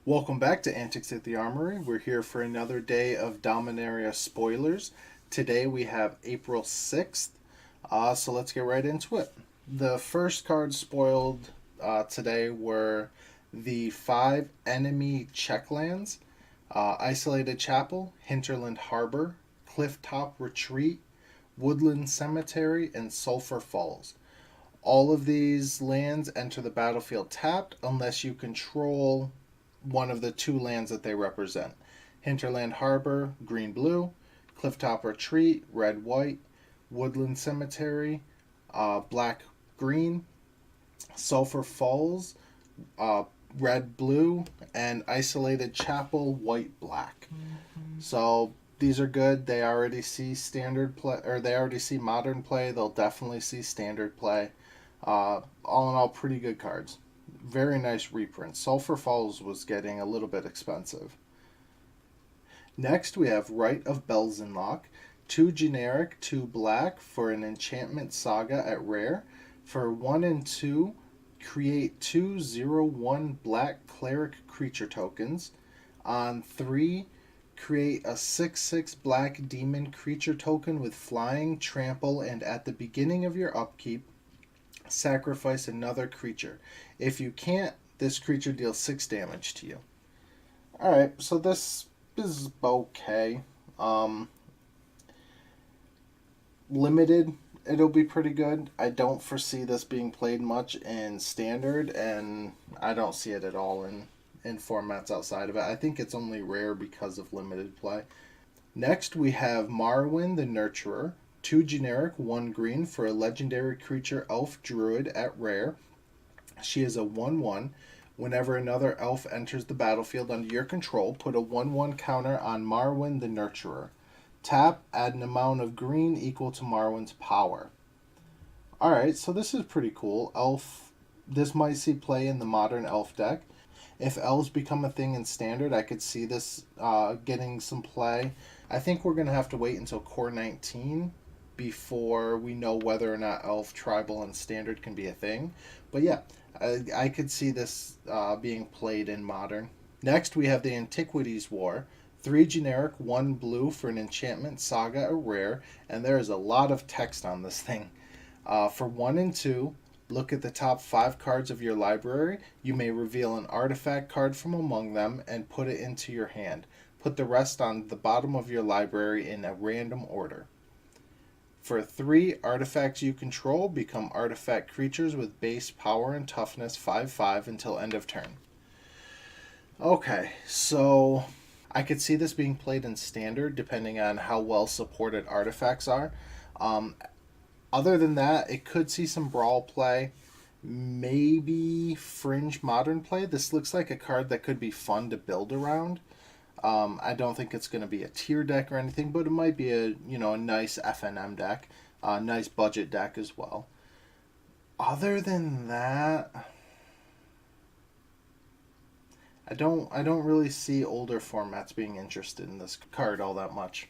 Welcome back to Antics at the Armory. We're here for another day of Dominaria spoilers. Today we have April 6th, so let's get right into it. The first cards spoiled today were the 5 enemy checklands, Isolated Chapel, Hinterland Harbor, Clifftop Retreat, Woodland Cemetery, and Sulphur Falls. All of these lands enter the battlefield tapped unless you control one of the 2 lands that they represent. Hinterland Harbor, green blue, Clifftop Retreat, red white, Woodland Cemetery, black green, Sulphur Falls, red blue, and Isolated Chapel, white black. So these are good. They already see standard play, or they already see modern play. They'll definitely see standard play. All in all, pretty good cards. Very nice reprint. Sulphur Falls was getting a little bit expensive. Next, we have Rite of Belzenlock. 2 generic, 2 black for an enchantment saga at rare. For 1 and 2, create 2/0/1 black cleric creature tokens. On 3, create a 6/6 black demon creature token with flying, trample, and at the beginning of your upkeep, sacrifice another creature. If you can't, this creature deals 6 damage to you. Alright, so this is okay. Limited, it'll be pretty good. I don't foresee this being played much in Standard, and I don't see it at all in formats outside of it. I think it's only rare because of limited play. Next, we have Marwan the Nurturer. 2 generic, 1 green for a legendary creature elf druid at rare. She is a 1/1. Whenever another elf enters the battlefield under your control, put a 1/1 counter on Marwan the Nurturer. Tap, add an amount of green equal to Marwan's power. Alright, so this is pretty cool. Elf, this might see play in the modern elf deck. If elves become a thing in Standard, I could see this getting some play. I think we're going to have to wait until Core 19 before we know whether or not elf, tribal, and standard can be a thing. But yeah, I could see this being played in modern. Next, we have the Antiquities War. 3 generic, 1 blue for an enchantment saga, a rare, and there is a lot of text on this thing. For 1 and 2, look at the top 5 cards of your library. You may reveal an artifact card from among them and put it into your hand. Put the rest on the bottom of your library in a random order. For 3 artifacts you control, become artifact creatures with base power and toughness 5/5 until end of turn. Okay, so I could see this being played in Standard depending on how well supported artifacts are. Other than that, it could see some Brawl play, maybe Fringe Modern play. This looks like a card that could be fun to build around. I don't think it's going to be a tier deck or anything, but it might be a nice FNM deck, a nice budget deck as well. Other than that, I don't really see older formats being interested in this card all that much.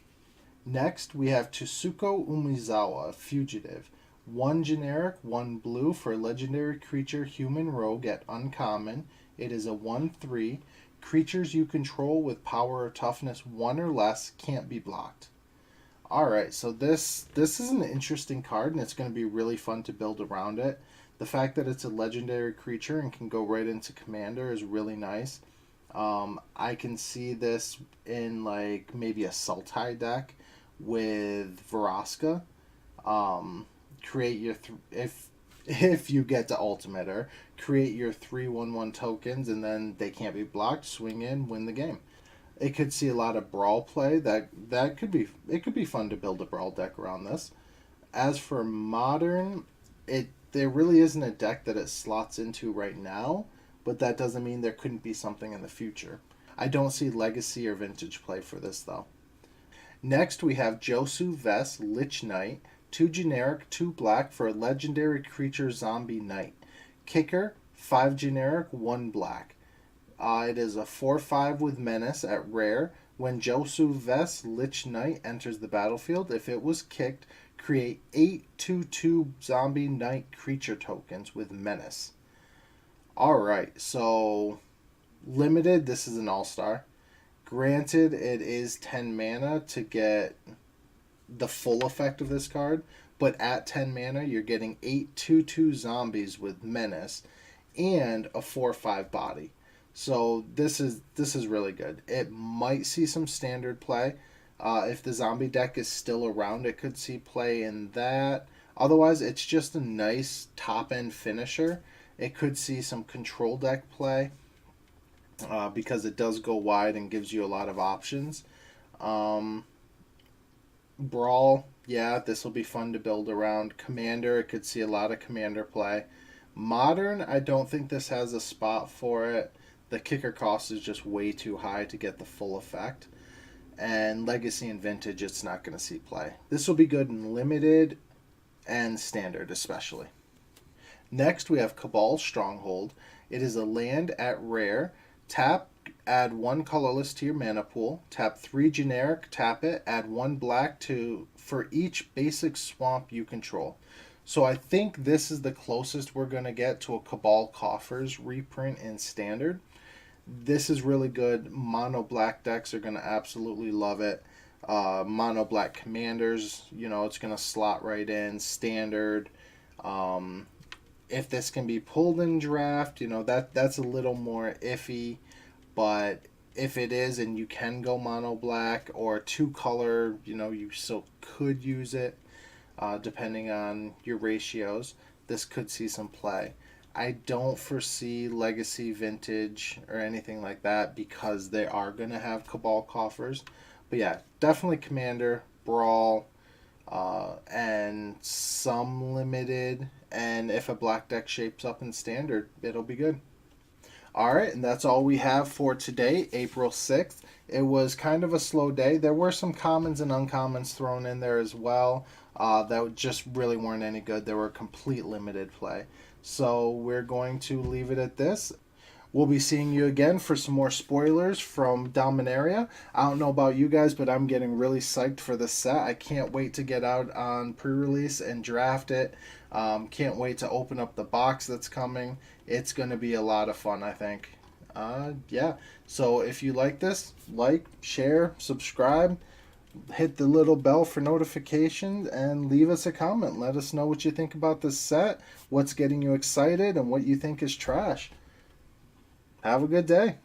Next, we have Sukho Umezawa, Fugitive. 1 generic, 1 blue for a legendary creature human rogue at uncommon. It is a 1/3. Creatures you control with power or toughness 1 or less can't be blocked. Alright, so this is an interesting card, and it's going to be really fun to build around it. The fact that it's a legendary creature and can go right into Commander is really nice. I can see this in like maybe a Sultai deck with Vraska. Create your if you get to Ultimator, create your 3/1/1 tokens, and then they can't be blocked. Swing in, win the game. It could see a lot of Brawl play. That could be fun to build a Brawl deck around this. As for Modern, there really isn't a deck that it slots into right now, but that doesn't mean there couldn't be something in the future. I don't see Legacy or Vintage play for this though. Next, we have Josu Vess, Lich Knight. 2 generic, 2 black for a legendary creature zombie knight. Kicker, 5 generic, 1 black. It is a 4/5 with menace at rare. When Josu Vess, Lich Knight enters the battlefield, if it was kicked, create 8 2/2 zombie knight creature tokens with menace. Alright, so Limited, this is an all-star. Granted, it is 10 mana to get the full effect of this card, but at 10 mana, you're getting 8 2/2 zombies with menace and a 4/5 body. So this is really good. It might see some standard play. If the zombie deck is still around, it could see play in that. Otherwise, it's just a nice top end finisher. It could see some control deck play because it does go wide and gives you a lot of options. Um, Brawl, yeah, this will be fun to build around. Commander, it could see a lot of commander play. Modern, I don't think this has a spot for it. The kicker cost is just way too high to get the full effect. And Legacy and Vintage, it's not going to see play. This will be good in Limited and Standard, especially. Next, we have Cabal Stronghold. It is a land at rare. Tap, add 1 colorless to your mana pool. Tap 3 generic, tap it, add 1 black for each basic swamp you control. So I think this is the closest we're going to get to a Cabal Coffers reprint in Standard. This is really good. Mono black decks are going to absolutely love it. Mono black commanders, it's going to slot right in. Standard. If this can be pulled in draft, that's a little more iffy. But if it is and you can go mono black or 2 color, you still could use it depending on your ratios. This could see some play. I don't foresee Legacy, Vintage, or anything like that because they are going to have Cabal Coffers. But yeah, definitely Commander, Brawl, and some Limited. And if a black deck shapes up in Standard, it'll be good. Alright, and that's all we have for today, April 6th. It was kind of a slow day. There were some commons and uncommons thrown in there as well that just really weren't any good. They were complete limited play. So we're going to leave it at this. We'll be seeing you again for some more spoilers from Dominaria. I don't know about you guys, but I'm getting really psyched for this set. I can't wait to get out on pre-release and draft it. Can't wait to open up the box that's coming. It's going to be a lot of fun, I think. Yeah. So if you like this, like, share, subscribe, hit the little bell for notifications, and leave us a comment. Let us know what you think about this set, what's getting you excited, and what you think is trash. Have a good day.